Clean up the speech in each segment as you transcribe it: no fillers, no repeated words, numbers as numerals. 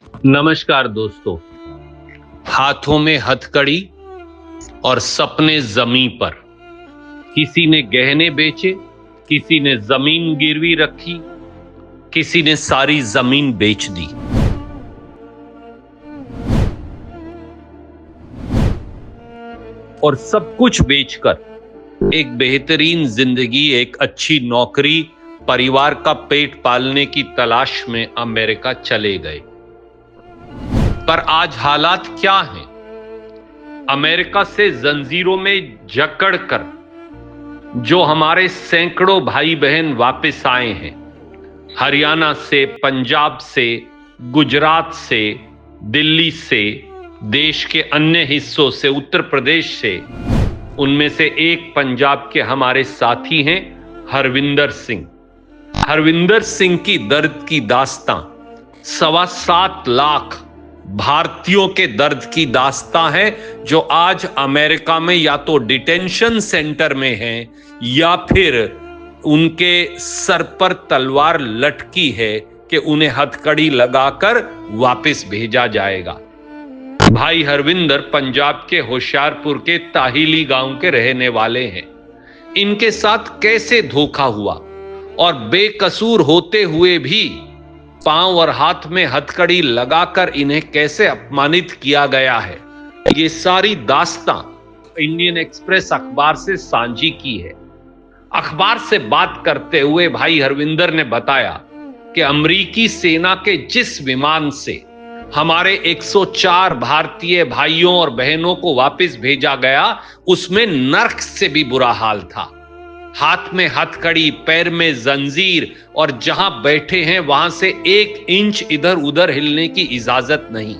नमस्कार दोस्तों। हाथों में हथकड़ी और सपने जमीन पर। किसी ने गहने बेचे, किसी ने जमीन गिरवी रखी, किसी ने सारी जमीन बेच दी। और सब कुछ बेचकर एक बेहतरीन जिंदगी, एक अच्छी नौकरी, परिवार का पेट पालने की तलाश में अमेरिका चले गए। पर आज हालात क्या हैं? अमेरिका से जंजीरों में जकड़कर जो हमारे सैकड़ों भाई बहन वापस आए हैं, हरियाणा से, पंजाब से, गुजरात से, दिल्ली से, देश के अन्य हिस्सों से, उत्तर प्रदेश से, उनमें से एक पंजाब के हमारे साथी हैं हरविंदर सिंह। हरविंदर सिंह की दर्द की दास्तां 7.25 लाख भारतीयों के दर्द की दास्तां है, जो आज अमेरिका में या तो डिटेंशन सेंटर में हैं या फिर उनके सर पर तलवार लटकी है कि उन्हें हथकड़ी लगाकर वापस भेजा जाएगा। भाई हरविंदर पंजाब के होशियारपुर के ताहिली गांव के रहने वाले हैं। इनके साथ कैसे धोखा हुआ और बेकसूर होते हुए भी पांव और हाथ में हथकड़ी लगाकर इन्हें कैसे अपमानित किया गया है, ये सारी दास्तां इंडियन एक्सप्रेस अखबार से साझी की है। अखबार से बात करते हुए भाई हरविंदर ने बताया कि अमेरिकी सेना के जिस विमान से हमारे 104 भारतीय भाइयों और बहनों को वापस भेजा गया, उसमें नर्क से भी बुरा हाल था। हाथ में हथकड़ी, पैर में जंजीर, और जहां बैठे हैं वहां से 1 इंच इधर उधर हिलने की इजाजत नहीं।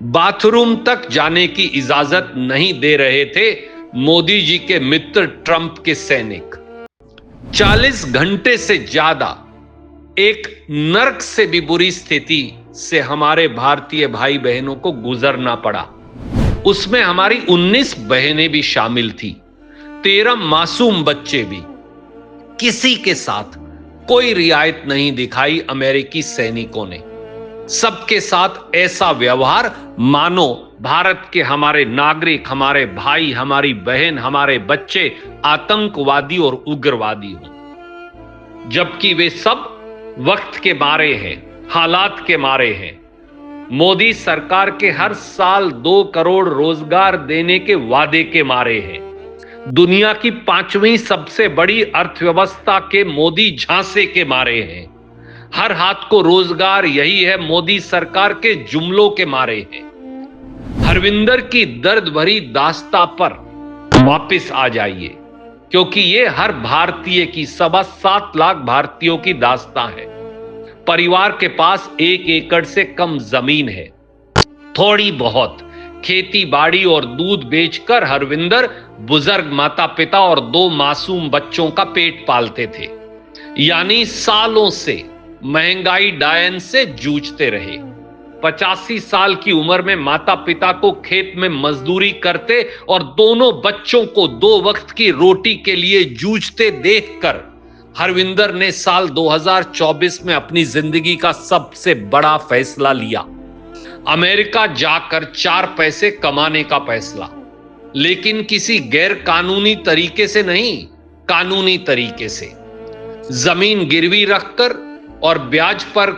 बाथरूम तक जाने की इजाजत नहीं दे रहे थे मोदी जी के मित्र ट्रंप के सैनिक। 40 घंटे से ज्यादा एक नर्क से भी बुरी स्थिति से हमारे भारतीय भाई बहनों को गुजरना पड़ा। उसमें हमारी 19 बहनें भी शामिल थी, 13 मासूम बच्चे भी। किसी के साथ कोई रियायत नहीं दिखाई अमेरिकी सैनिकों ने। सबके साथ ऐसा व्यवहार मानो भारत के हमारे नागरिक, हमारे भाई, हमारी बहन, हमारे बच्चे आतंकवादी और उग्रवादी हों, जबकि वे सब वक्त के मारे हैं, हालात के मारे हैं। मोदी सरकार के हर साल 2 करोड़ रोजगार देने के वादे के मारे हैं। दुनिया की 5वीं सबसे बड़ी अर्थव्यवस्था के मोदी झांसे के मारे हैं। हर हाथ को रोजगार, यही है मोदी सरकार के जुमलों के मारे हैं। हरविंदर की दर्द भरी दास्तां पर वापस आ जाइए, क्योंकि ये हर भारतीय की, 7.25 लाख भारतीयों की दास्तां है। परिवार के पास 1 एकड़ से कम जमीन है। थोड़ी बहुत खेती बाड़ी और दूध बेचकर हरविंदर बुजुर्ग माता पिता और 2 मासूम बच्चों का पेट पालते थे। यानी सालों से महंगाई डायन से जूझते रहे। 85 साल की उम्र में माता पिता को खेत में मजदूरी करते और दोनों बच्चों को 2 वक्त की रोटी के लिए जूझते देखकर हरविंदर ने साल 2024 में अपनी जिंदगी का सबसे बड़ा फैसला लिया। अमेरिका जाकर 4 पैसे कमाने का फैसला, लेकिन किसी गैर कानूनी तरीके से नहीं, कानूनी तरीके से। जमीन गिरवी रखकर और ब्याज पर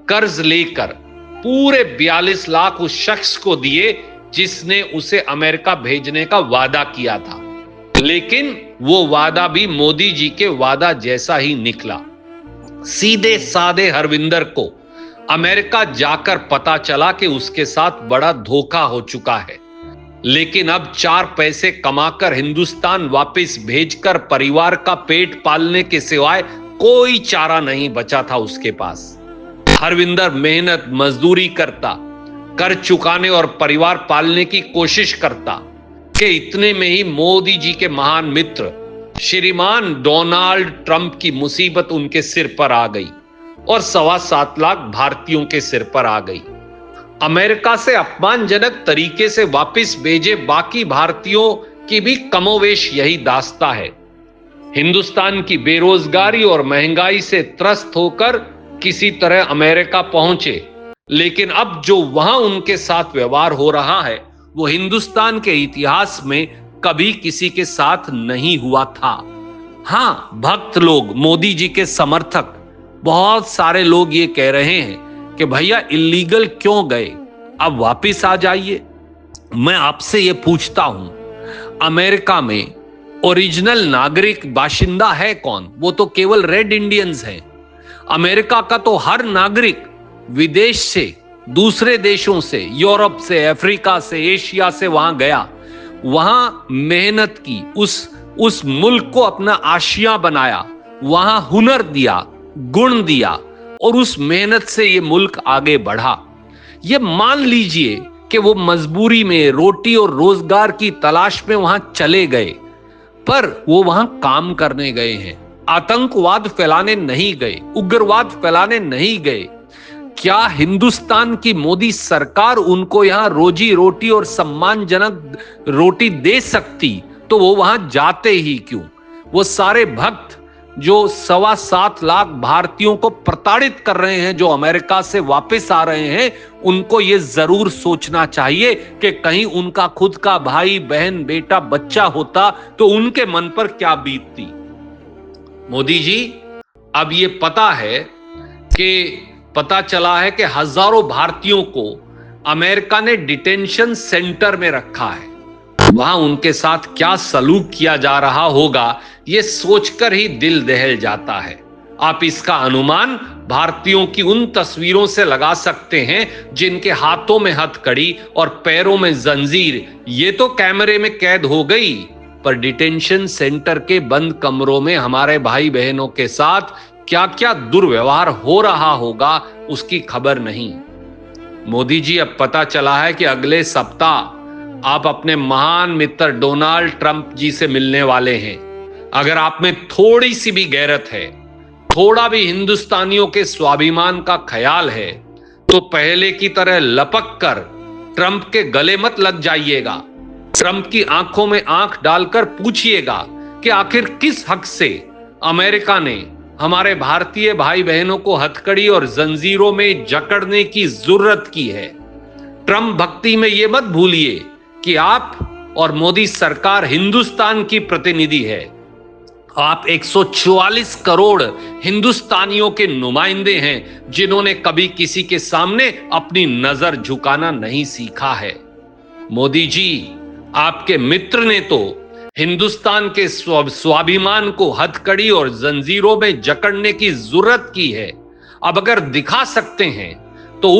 कर्ज लेकर पूरे 42 लाख उस शख्स को दिए जिसने उसे अमेरिका भेजने का वादा किया था। लेकिन वो वादा भी मोदी जी के वादा जैसा ही निकला। सीधे साधे हरविंदर को अमेरिका जाकर पता चला कि उसके साथ बड़ा धोखा हो चुका है। लेकिन अब 4 पैसे कमाकर हिंदुस्तान वापस भेजकर परिवार का पेट पालने के सिवाय कोई चारा नहीं बचा था उसके पास। हरविंदर मेहनत मजदूरी करता, कर चुकाने और परिवार पालने की कोशिश करता कि इतने में ही मोदी जी के महान मित्र श्रीमान डोनाल्ड ट्रंप की मुसीबत उनके सिर पर आ गई और 7.25 लाख भारतीयों के सिर पर आ गई। अमेरिका से अपमानजनक तरीके से वापस भेजे बाकी भारतीयों की भी कमोवेश यही दास्ता है। हिंदुस्तान की बेरोजगारी और महंगाई से त्रस्त होकर किसी तरह अमेरिका पहुंचे लेकिन अब जो वहां उनके साथ व्यवहार हो रहा है वो हिंदुस्तान के इतिहास में कभी किसी के साथ नहीं हुआ था। हां, भक्त लोग, मोदी जी के समर्थक, बहुत सारे लोग ये कह रहे हैं कि भैया इलीगल क्यों गए, अब वापिस आ जाइए। मैं आपसे ये पूछता हूं, अमेरिका में ओरिजिनल नागरिक बाशिंदा है कौन? वो तो केवल रेड इंडियंस हैं। अमेरिका का तो हर नागरिक विदेश से, दूसरे देशों से, यूरोप से, अफ्रीका से, एशिया से वहां गया, वहां मेहनत की, उस मुल्क को अपना आशिया बनाया, वहां हुनर दिया, गुण दिया और उस मेहनत से ये मुल्क आगे बढ़ा। ये मान लीजिए कि वो मजबूरी में रोटी और रोजगार की तलाश में वहां चले गए, पर वो वहां काम करने गए हैं, आतंकवाद फैलाने नहीं गए, उग्रवाद फैलाने नहीं गए। क्या हिंदुस्तान की मोदी सरकार उनको यहां रोजी रोटी और सम्मानजनक रोटी दे सकती तो वो वहां जाते ही क्यों? वो सारे भक्त जो 7.25 लाख भारतीयों को प्रताड़ित कर रहे हैं, जो अमेरिका से वापस आ रहे हैं, उनको ये जरूर सोचना चाहिए कि कहीं उनका खुद का भाई, बहन, बेटा, बच्चा होता तो उनके मन पर क्या बीतती। मोदी जी, अब ये पता चला है कि हजारों भारतीयों को अमेरिका ने डिटेंशन सेंटर में रखा है। वहां उनके साथ क्या सलूक किया जा रहा होगा, यह सोचकर ही दिल दहल जाता है। आप इसका अनुमान भारतीयों की उन तस्वीरों से लगा सकते हैं जिनके हाथों में हथकड़ी और पैरों में जंजीर। ये तो कैमरे में कैद हो गई, पर डिटेंशन सेंटर के बंद कमरों में हमारे भाई बहनों के साथ क्या क्या दुर्व्यवहार हो रहा होगा उसकी खबर नहीं। मोदी जी, अब पता चला है कि अगले सप्ताह आप अपने महान मित्र डोनाल्ड ट्रंप जी से मिलने वाले हैं। अगर आप में थोड़ी सी भी गैरत है, थोड़ा भी हिंदुस्तानियों के स्वाभिमान का ख्याल है, तो पहले की तरह लपक कर ट्रंप के गले मत लग जाइएगा। ट्रंप की आंखों में आंख डालकर पूछिएगा कि आखिर किस हक से अमेरिका ने हमारे भारतीय भाई बहनों को हथकड़ी और जंजीरों में जकड़ने की जरूरत की है। ट्रंप भक्ति में यह मत भूलिए कि आप और मोदी सरकार हिंदुस्तान की प्रतिनिधि है। आप 144 करोड़ हिंदुस्तानियों के नुमाइंदे हैं जिन्होंने कभी किसी के सामने अपनी नजर झुकाना नहीं सीखा है। मोदी जी, आपके मित्र ने तो हिंदुस्तान के स्वाभिमान को हथकड़ी और जंजीरों में जकड़ने की जरूरत की है। अब अगर दिखा सकते हैं तो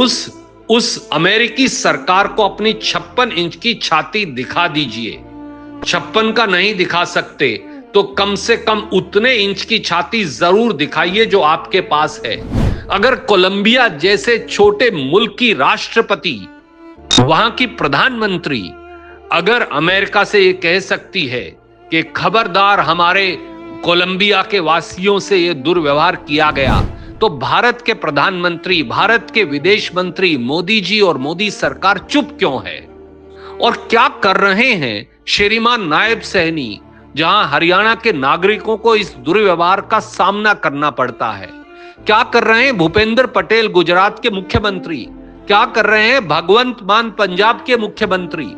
उस अमेरिकी सरकार को अपनी 56 इंच की छाती दिखा दीजिए। 56 का नहीं दिखा सकते तो कम से कम उतने इंच की छाती जरूर दिखाइए जो आपके पास है। अगर कोलंबिया जैसे छोटे मुल्क की राष्ट्रपति, वहां की प्रधानमंत्री अगर अमेरिका से ये कह सकती है कि खबरदार हमारे कोलंबिया के वासियों से ये दुर्व्यवहार किया गया, तो भारत के प्रधानमंत्री, भारत के विदेश मंत्री मोदी जी और मोदी सरकार चुप क्यों है? और क्या कर रहे हैं श्रीमान नायब सैनी, जहां हरियाणा के नागरिकों को इस दुर्व्यवहार का सामना करना पड़ता है? क्या कर रहे हैं भूपेंद्र पटेल, गुजरात के मुख्यमंत्री? क्या कर रहे हैं भगवंत मान, पंजाब के मुख्यमंत्री?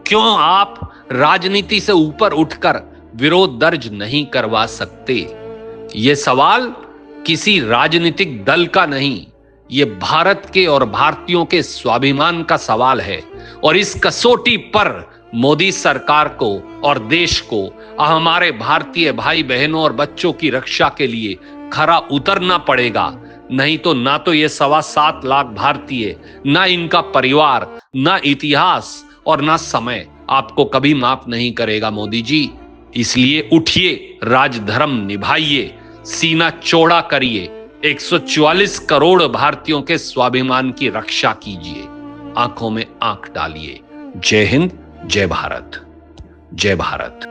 क्यों आप राजनीति से ऊपर उठकर विरोध दर्ज नहीं करवा सकते? यह सवाल किसी राजनीतिक दल का नहीं, यह भारत के और भारतीयों के स्वाभिमान का सवाल है। और इस कसौटी पर मोदी सरकार को और देश को, हमारे भारतीय भाई बहनों और बच्चों की रक्षा के लिए खरा उतरना पड़ेगा। नहीं तो ना तो ये 7.25 लाख भारतीय, ना इनका परिवार, ना इतिहास और ना समय आपको कभी माफ नहीं करेगा। मोदी जी, इसलिए उठिए, राजधर्म निभाइए, सीना चौड़ा करिए, 144 करोड़ भारतीयों के स्वाभिमान की रक्षा कीजिए, आंखों में आंख डालिए। जय हिंद, जय भारत, जय भारत।